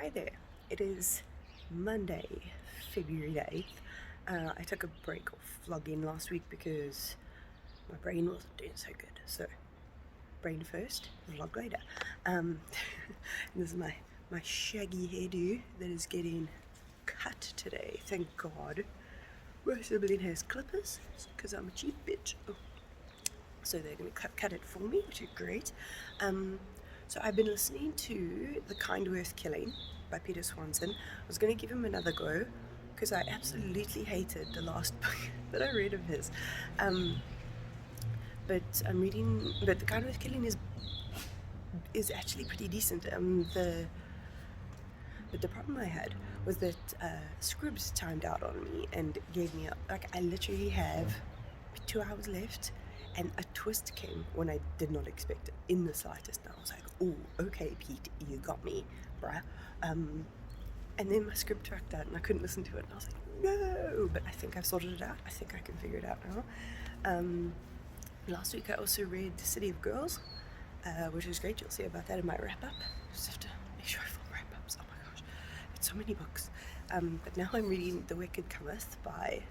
Hi there, it is Monday, February the 8th. I took a break off vlogging last week because my brain wasn't doing so good, so brain first, vlog later. This is my shaggy hairdo that is getting cut today, thank God. My sibling has clippers, because I'm a cheap bitch. So they're going to cut it for me, which is great. So I've been listening to The Kind Worth Killing by Peter Swanson. I was going to give him another go because I absolutely hated the last book that I read of his. But The Kind Worth Killing is actually pretty decent. But the problem I had was that Scribs timed out on me and gave me I literally have 2 hours left. And a twist came when I did not expect it in the slightest. And I was like, oh, okay, Pete, you got me, bruh. And then my script tracked out and I couldn't listen to it. And I was like, no, but I think I've sorted it out. I think I can figure it out now. Last week I also read City of Girls, which was great. You'll see about that in my wrap-up. Just have to make sure I film wrap-ups. Oh my gosh, it's so many books. But now I'm reading The Wicked Cometh by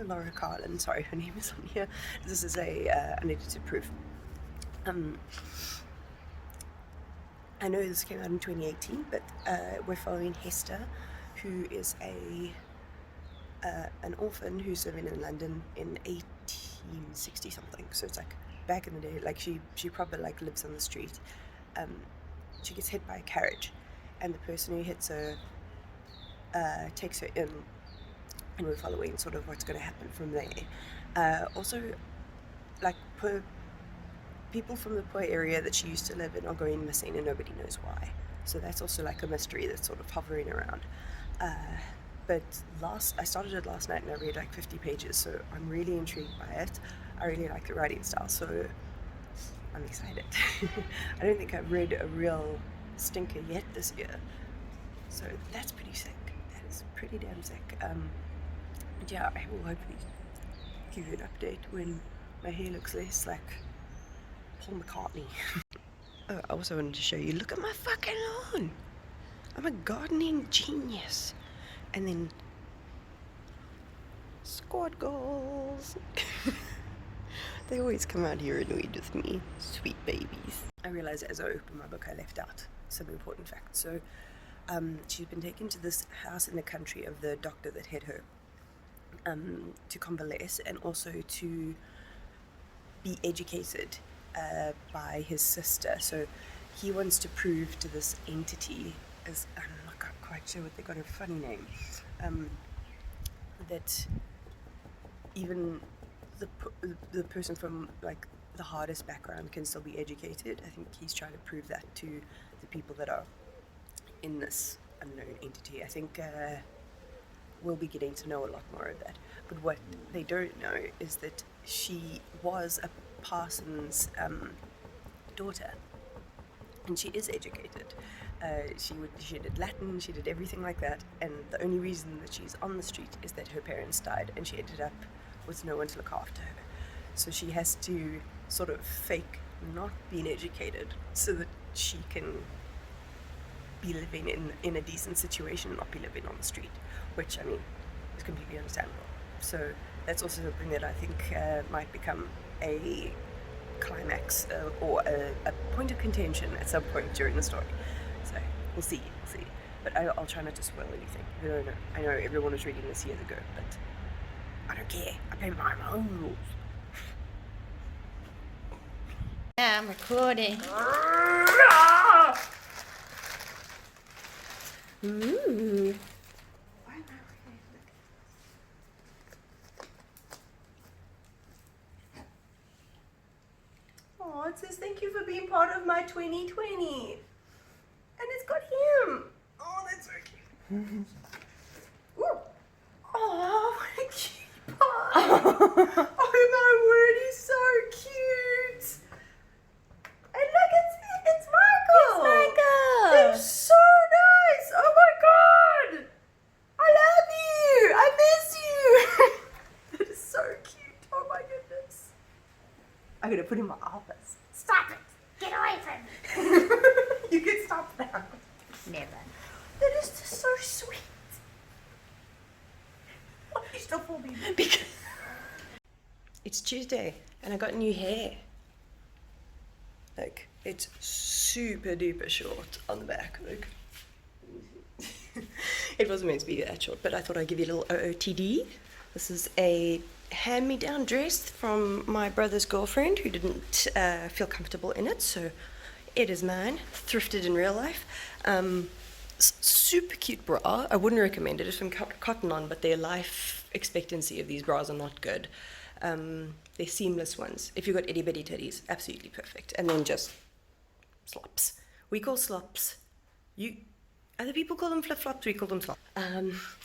Laura Carlin. Sorry, her name is on here. This is a unedited proof. I know this came out in 2018, but we're following Hester, who is an orphan who's living in London in 1860 something. So it's like back in the day, like she probably like lives on the street. She gets hit by a carriage, and the person who hits her takes her in. And we're following sort of what's going to happen from there. Also, like people from the poor area that she used to live in are going missing and nobody knows why. So that's also like a mystery that's sort of hovering around. But I started it last night and I read like 50 pages, so I'm really intrigued by it. I really like the writing style, so I'm excited. I don't think I've read a real stinker yet this year, so that's pretty sick. That is pretty damn sick. Yeah, I will hopefully give you an update when my hair looks less like Paul McCartney. Oh, I also wanted to show you, look at my fucking lawn! I'm a gardening genius. And then squad goals. They always come out here annoyed with me, sweet babies. I realized as I opened my book I left out some important facts. So she's been taken to this house in the country of the doctor that hit her, to convalesce and also to be educated by his sister. So he wants to prove to this entity, as I'm not quite sure what they got a funny name, that even the person from like the hardest background can still be educated. I think he's trying to prove that to the people that are in this unknown entity. I think we'll be getting to know a lot more of that. But what they don't know is that she was a Parsons daughter, and she is educated. She did Latin, she did everything like that, and the only reason that she's on the street is that her parents died and she ended up with no one to look after her. So she has to sort of fake not being educated so that she can be living in a decent situation and not be living on the street, which I mean is completely understandable. So that's also something that I think might become a climax or a point of contention at some point during the story. So we'll see. But I'll try not to spoil anything. I know everyone was reading this years ago, but I don't care. I play my own rules. Yeah, I'm recording. Ooh. Oh, it says thank you for being part of my 2020. And it's got him. Oh, that's so cute. Ooh. Oh, what a cute pie. Oh my word, he's so cute. And look, it's Michael. It's Michael. They're so nice. Oh my god. I love you. I miss you. That is so cute. Oh my goodness. I'm gonna put him in my office. Stop it. Get away from me. You can stop now. Never. That is just so sweet. Why are you still filming? Because it's Tuesday and I got new hair. Like, it's super duper short on the back. Like, it wasn't meant to be that short, but I thought I'd give you a little OOTD. This is a hand-me-down dress from my brother's girlfriend who didn't feel comfortable in it, so it is mine, thrifted in real life. Super cute bra. I wouldn't recommend it. It's from Cotton On, but their life expectancy of these bras are not good. They're seamless ones. If you've got itty bitty titties, absolutely perfect. And then just slops. We call slops. Other people call them flip flops. We call them slops.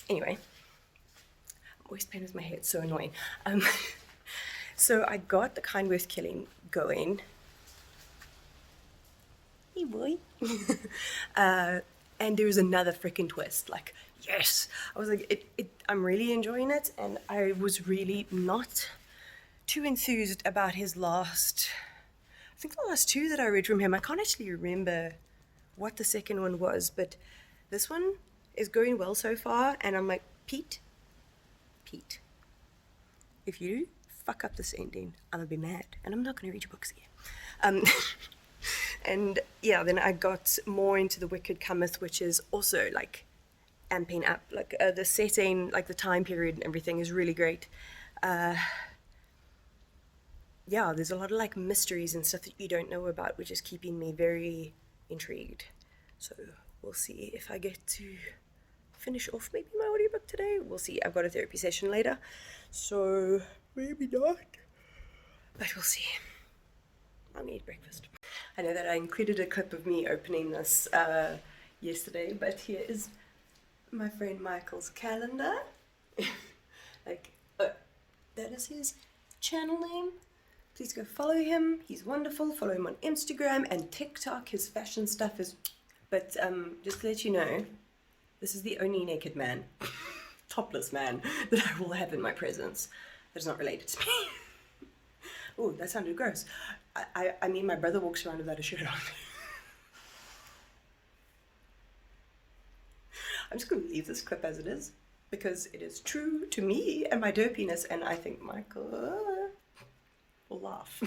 Anyway, I'm always playing with my hair. It's so annoying. So I got the kind worth killing going. Hey boy. And there was another freaking twist. Like, yes. I was like, I'm really enjoying it, and I was really not too enthused about his last, I think the last two that I read from him. I can't actually remember what the second one was, but this one is going well so far, and I'm like, Pete, if you fuck up this ending, I'm gonna be mad, and I'm not gonna read your books again. And yeah, then I got more into The Wicked Cometh, which is also like amping up, like the setting, like the time period and everything is really great. Yeah, there's a lot of like mysteries and stuff that you don't know about, which is keeping me very intrigued. So we'll see if I get to finish off maybe my audiobook today. We'll see. I've got a therapy session later, so maybe not, but we'll see. I'm gonna eat breakfast. I know that I included a clip of me opening this yesterday, but here is my friend Michael's calendar. Like, that is his channel name. Please go follow him. He's wonderful. Follow him on Instagram and TikTok. His fashion stuff is... But just to let you know, this is the only naked man, topless man, that I will have in my presence that is not related to me. Oh, that sounded gross. I mean, my brother walks around without a shirt on. I'm just going to leave this clip as it is, because it is true to me and my dopiness, and I think Michael will laugh.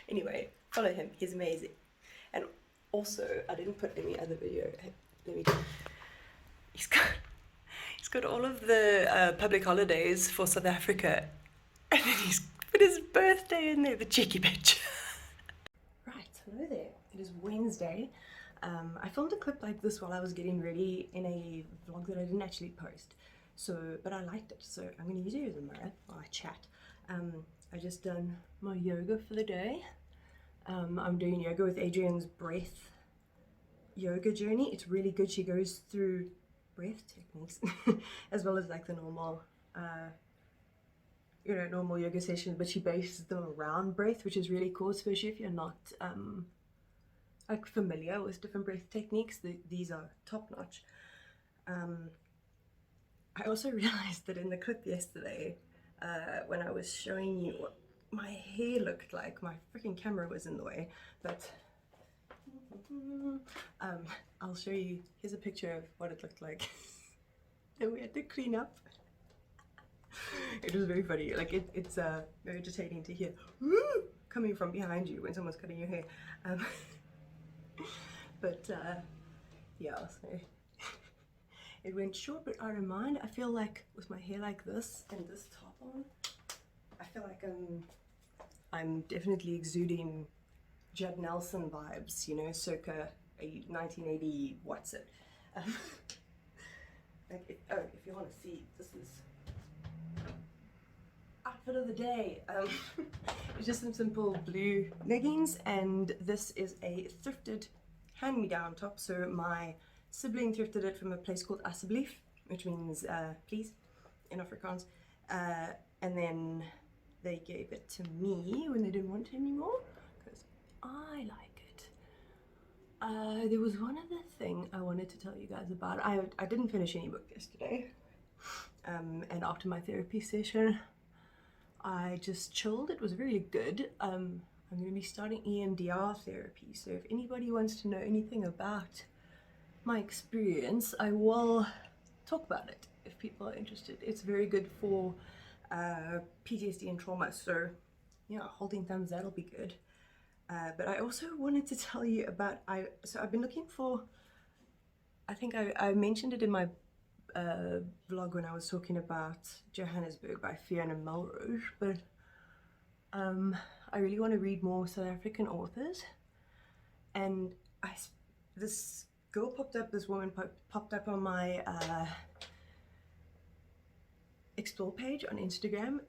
Anyway, follow him. He's amazing. And also, I didn't put any other video. Let me... He's got all of the public holidays for South Africa, and then he's put his birthday in there, the cheeky bitch. Right, hello there. It is Wednesday. I filmed a clip like this while I was getting ready in a vlog that I didn't actually post. But I liked it, so I'm going to use it as a mirror while I chat. I just done my yoga for the day. I'm doing yoga with Adrian's breath yoga journey. It's really good. She goes through breath techniques as well as like the normal normal yoga session, but she bases them around breath, which is really cool, especially if you're not like familiar with different breath techniques. These are top notch. I also realized that in the clip yesterday, when I was showing you what my hair looked like, my freaking camera was in the way, but I'll show you. Here's a picture of what it looked like. And we had to clean up. It was very funny. Like, it's very entertaining to hear woo coming from behind you when someone's cutting your hair. But yeah, so it went short, but I don't mind. I feel like with my hair like this and this top on, I feel like I'm definitely exuding Judd Nelson vibes, you know, circa 1980, what's it? Like, if you want to see, this is outfit of the day. It's just some simple blue leggings, and this is a thrifted hand-me-down top. So my sibling thrifted it from a place called Asseblief, which means please in Afrikaans, and then they gave it to me when they didn't want it anymore because I like it. There was one other thing I wanted to tell you guys about. I didn't finish any book yesterday, and after my therapy session I just chilled. It was really good. I'm going to be starting EMDR therapy, so if anybody wants to know anything about my experience, I will talk about it if people are interested. It's very good for PTSD and trauma, so yeah, holding thumbs, that'll be good. But I also wanted to tell you about, I've been looking for, I think I mentioned it in my vlog when I was talking about Johannesburg by Fiona Melrose, but I really want to read more South African authors, and this girl popped up, this woman popped up on my explore page on Instagram,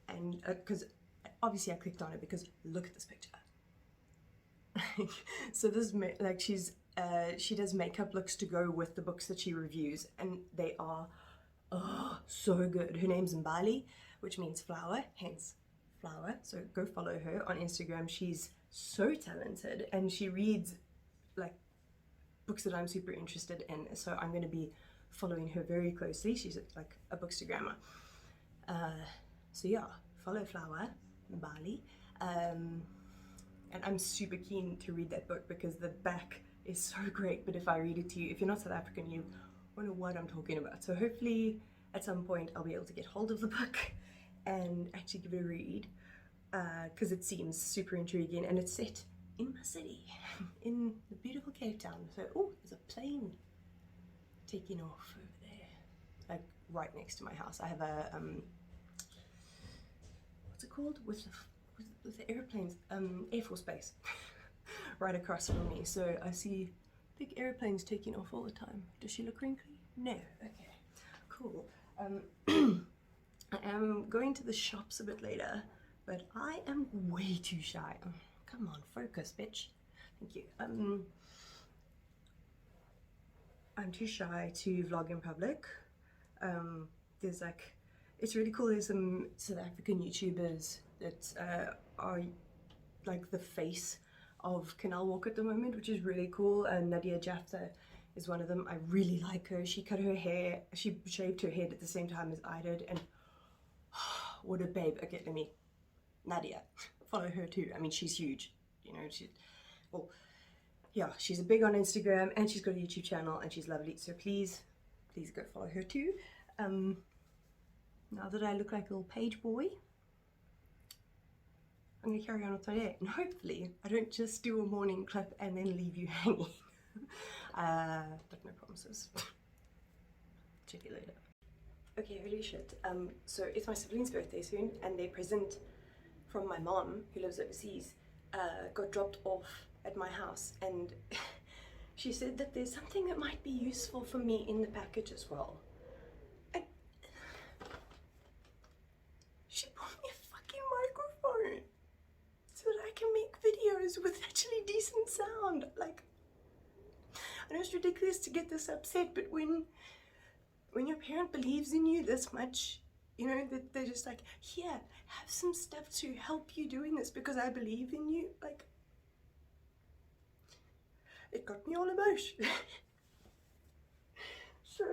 and because obviously I clicked on it because look at this picture. So this, like, she does makeup looks to go with the books that she reviews, and they are so good. Her name's Mbali, which means flower, hence flower. So go follow her on Instagram. She's so talented, and she reads like books that I'm super interested in. So I'm going to be following her very closely. She's like a bookstagrammer. So yeah, follow Flower, Mbali. And I'm super keen to read that book because the back is so great. But if I read it to you, if you're not South African, you won't know what I'm talking about. So hopefully at some point I'll be able to get hold of the book and actually give it a read, because it seems super intriguing, and it's set in my city, in the beautiful Cape Town. So, oh, there's a plane taking off over there, like right next to my house. I have a, what's it called? With the airplanes, Air Force Base, right across from me. So I see big airplanes taking off all the time. Does she look wrinkly? No. Okay, cool. I am going to the shops a bit later, but I am way too shy. Oh, come on, focus, bitch. Thank you. I'm too shy to vlog in public. There's like, it's really cool. There's some South African YouTubers that are like the face of Canal Walk at the moment, which is really cool. And Nadia Jafta is one of them. I really like her. She cut her hair, she shaved her head at the same time as I did, and what a babe. Okay, Nadia, follow her too. I mean, she's huge, you know. Well, yeah, she's big on Instagram, and she's got a YouTube channel, and she's lovely. So please go follow her too. Now that I look like a little page boy, I'm gonna carry on with my day, and hopefully I don't just do a morning clip and then leave you hanging. But no promises. Check you later. Okay, holy shit. So it's my sibling's birthday soon, and their present from my mom, who lives overseas, got dropped off at my house, and she said that there's something that might be useful for me in the package as well. She bought me a fucking microphone so that I can make videos with actually decent sound. Like, I know it's ridiculous to get this upset, but when your parent believes in you this much, you know, that they're just like, here, have some stuff to help you doing this because I believe in you, like, it got me all emotional. So,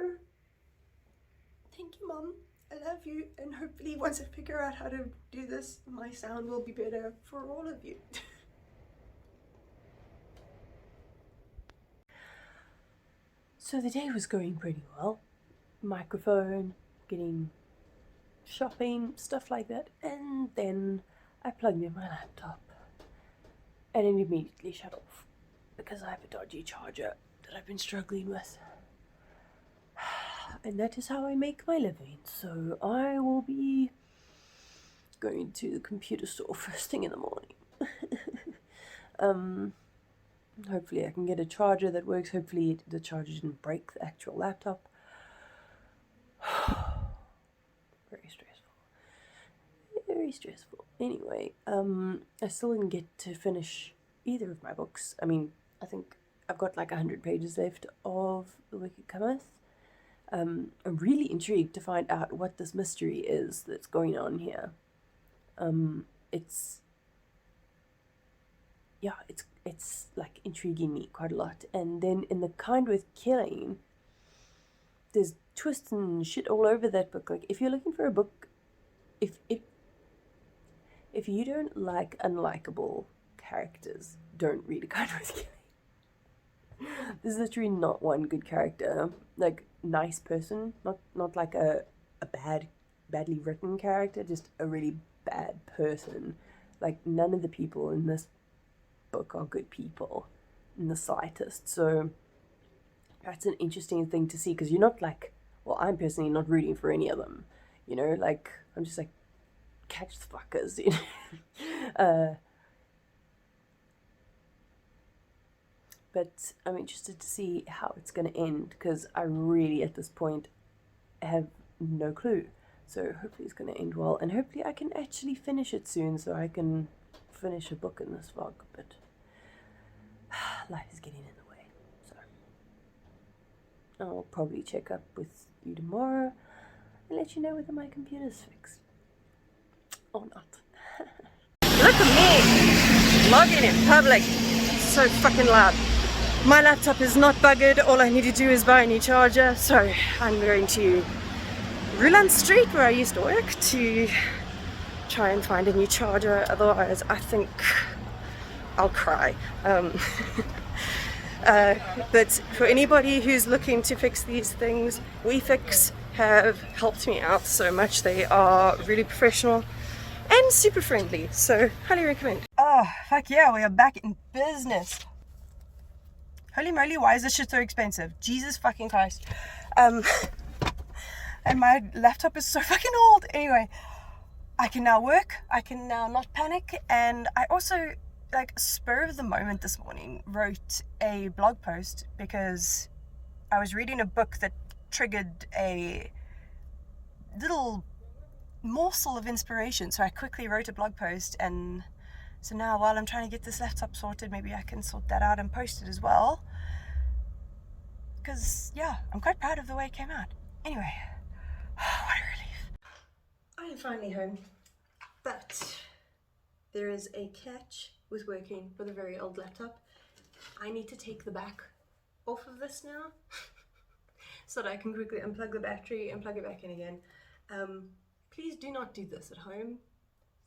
thank you, Mom. I love you, and hopefully once I figure out how to do this, my sound will be better for all of you. So the day was going pretty well. Microphone, getting shopping, stuff like that, and then I plugged in my laptop and it immediately shut off because I have a dodgy charger that I've been struggling with. And that is how I make my living. So I will be going to the computer store first thing in the morning. Hopefully I can get a charger that works. Hopefully the charger didn't break the actual laptop. Very stressful. Very stressful. Anyway, I still didn't get to finish either of my books. I mean, I think I've got like 100 pages left of The Wicked Cometh. I'm really intrigued to find out what this mystery is that's going on here. It's like intriguing me quite a lot. And then in The Kind Worth Killing, there's twists and shit all over that book. Like, if you're looking for a book, if you don't like unlikable characters, don't read A Kind Worth Killing. There's literally not one good character. Like, nice person, not like a badly written character, just a really bad person. Like, none of the people in this book are good people in the slightest. So that's an interesting thing to see, because you're not like, well, I'm personally not rooting for any of them. You know, like, I'm just like, catch the fuckers, you know. But I'm interested to see how it's going to end, because I really, at this point, have no clue. So hopefully it's going to end well, and hopefully I can actually finish it soon, so I can finish a book in this vlog. But life is getting in the way, so I'll probably check up with you tomorrow and let you know whether my computer's fixed or not. Look at me logging in public. So fucking loud. My laptop is not buggered. All I need to do is buy a new charger. So I'm going to Ruland Street, where I used to work, to try and find a new charger. Otherwise, I think I'll cry. But for anybody who's looking to fix these things, WeFix have helped me out so much. They are really professional and super friendly, so highly recommend. Oh, fuck yeah, we are back in business. Holy moly, why is this shit so expensive? Jesus fucking Christ. And my laptop is so fucking old. Anyway, I can now work, I can now not panic, and I also, like, spur of the moment this morning, wrote a blog post because I was reading a book that triggered a little morsel of inspiration, so I quickly wrote a blog post. And so now, while I'm trying to get this laptop sorted, maybe I can sort that out and post it as well, because yeah, I'm quite proud of the way it came out. Anyway, what a relief. I am finally home, but there is a catch with working with a very old laptop. I need to take the back off of this now so that I can quickly unplug the battery and plug it back in again. Please do not do this at home.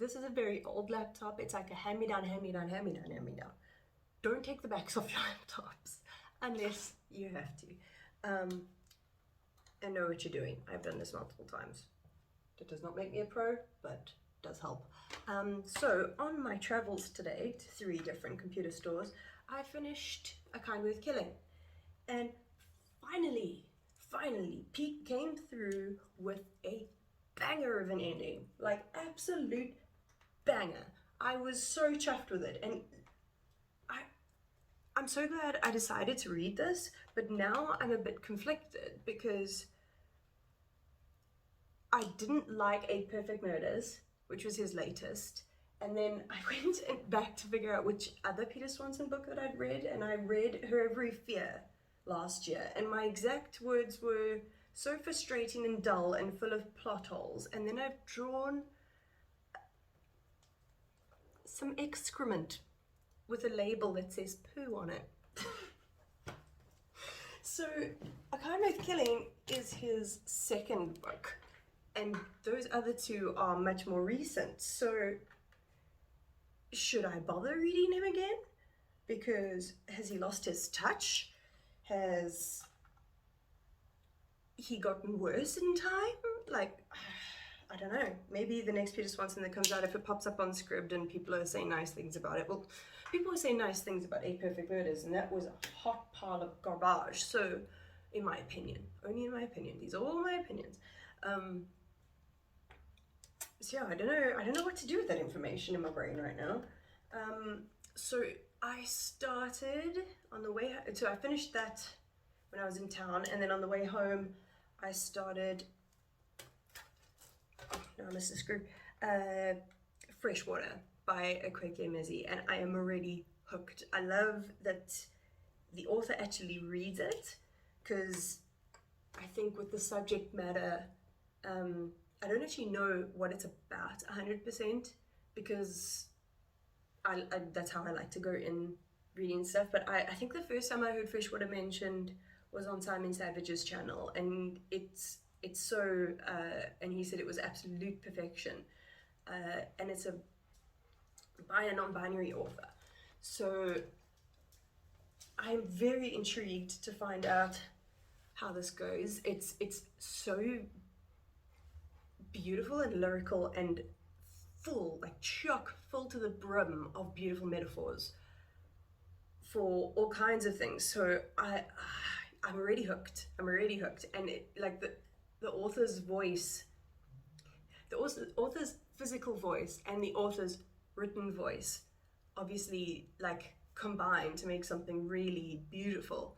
This is a very old laptop. It's like a hand-me-down. Don't take the backs off your laptops unless you have to. And know what you're doing. I've done this multiple times. It does not make me a pro, but does help. So on my travels today to 3 different computer stores, I finished A Kind Worth Killing. And finally, Pete came through with a banger of an ending. Like, absolute banger. I was so chuffed with it, and I'm so glad I decided to read this, but now I'm a bit conflicted because I didn't like 8 Perfect Murders, which was his latest, and then I went back to figure out which other Peter Swanson book that I'd read, and I read Her Every Fear last year, and my exact words were so frustrating and dull and full of plot holes, and then I've drawn some excrement with a label that says poo on it. So A Kind Worth Killing is his second book, and those other 2 are much more recent. So should I bother reading him again? Because has he lost his touch? Has he gotten worse in time? Like, I don't know. Maybe the next Peter Swanson that comes out, if it pops up on Scribd and people are saying nice things about it, well, people are saying nice things about 8 Perfect Murders, and that was a hot pile of garbage. So, in my opinion, only in my opinion, these are all my opinions. So yeah, I don't know what to do with that information in my brain right now. So I started on the way, so I finished that when I was in town, and then on the way home, I started, oh no, I missed the screw, Freshwater by Akwaeke Emezi, and I am already hooked. I love that the author actually reads it, because I think with the subject matter, I don't actually know what it's about 100%, because I that's how I like to go in reading stuff. But I think the first time I heard Freshwater mentioned was on Simon Savage's channel, and it's so and he said it was absolute perfection, and it's by a non-binary author. So I'm very intrigued to find out how this goes. It's so beautiful and lyrical and full, like chock full to the brim of beautiful metaphors for all kinds of things. So I'm already hooked. I'm already hooked, and like the author's voice, the author's physical voice, and the author's written voice, obviously like combine to make something really beautiful.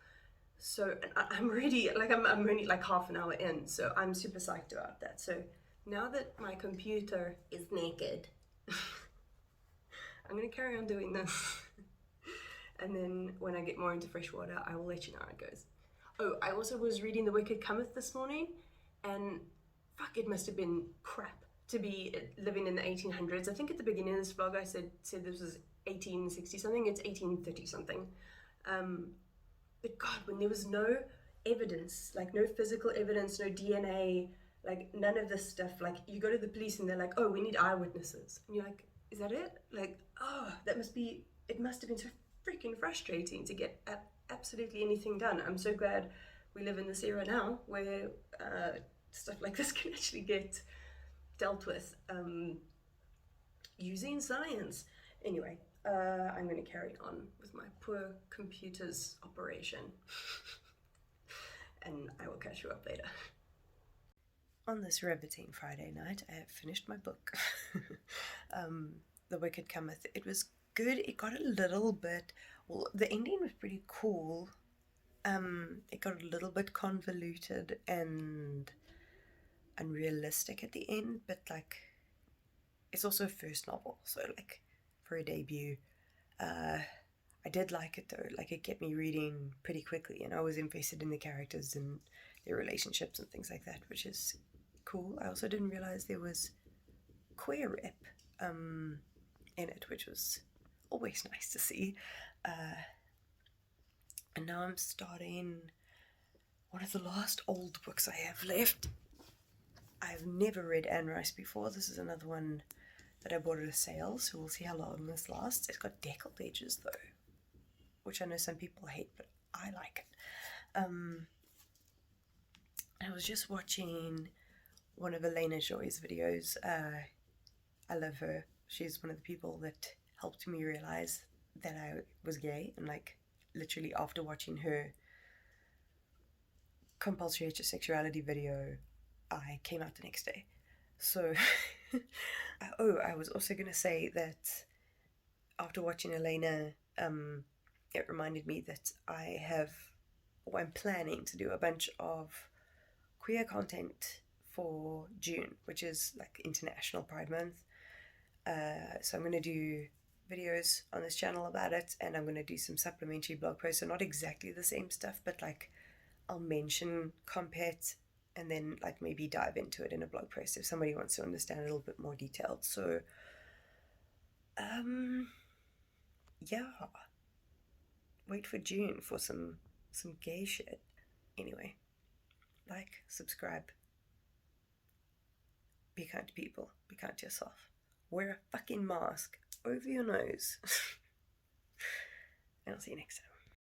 So I'm already like I'm only like half an hour in, so I'm super psyched about that. So now that my computer is naked, I'm gonna carry on doing this. And then when I get more into Freshwater, I will let you know how it goes. Oh, I also was reading The Wicked Cometh this morning, and fuck, it must have been crap to be living in the 1800s. I think at the beginning of this vlog I said this was 1860 something. It's 1830 something. But God, when there was no evidence, like no physical evidence, no DNA, like none of this stuff, like you go to the police and they're like, oh, we need eyewitnesses. And you're like, is that it? Like, oh, it must have been so freaking frustrating to get absolutely anything done. I'm so glad we live in this era now where stuff like this can actually get dealt with using science. Anyway, I'm going to carry on with my poor computer's operation. And I will catch you up later. On this riveting Friday night, I have finished my book. The Wicked Cometh. It was good. It got a little bit, well, the ending was pretty cool. It got a little bit convoluted and unrealistic at the end, but like, it's also a first novel, so like for a debut, I did like it though. Like it kept me reading pretty quickly, and I was invested in the characters and their relationships and things like that, which is cool. I also didn't realize there was queer rep in it, which was always nice to see. And now I'm starting one of the last old books I have left. I've never read Anne Rice before. This is another one that I bought at a sale, so we'll see how long this lasts. It's got deckled edges though, which I know some people hate, but I like it. I was just watching one of Elena Joy's videos. I love her. She's one of the people that helped me realize that I was gay, and like literally after watching her compulsory heterosexuality video, I came out the next day. So, oh, I was also going to say that after watching Elena, it reminded me that I'm planning to do a bunch of queer content for June, which is like International Pride Month. So I'm going to do videos on this channel about it, and I'm going to do some supplementary blog posts. So not exactly the same stuff, but like I'll mention Cometh and then like maybe dive into it in a blog post if somebody wants to understand it a little bit more detailed. So yeah, wait for June for some gay shit. Anyway, like, subscribe, be kind to people, be kind to yourself, wear a fucking mask over your nose. And I'll see you next time.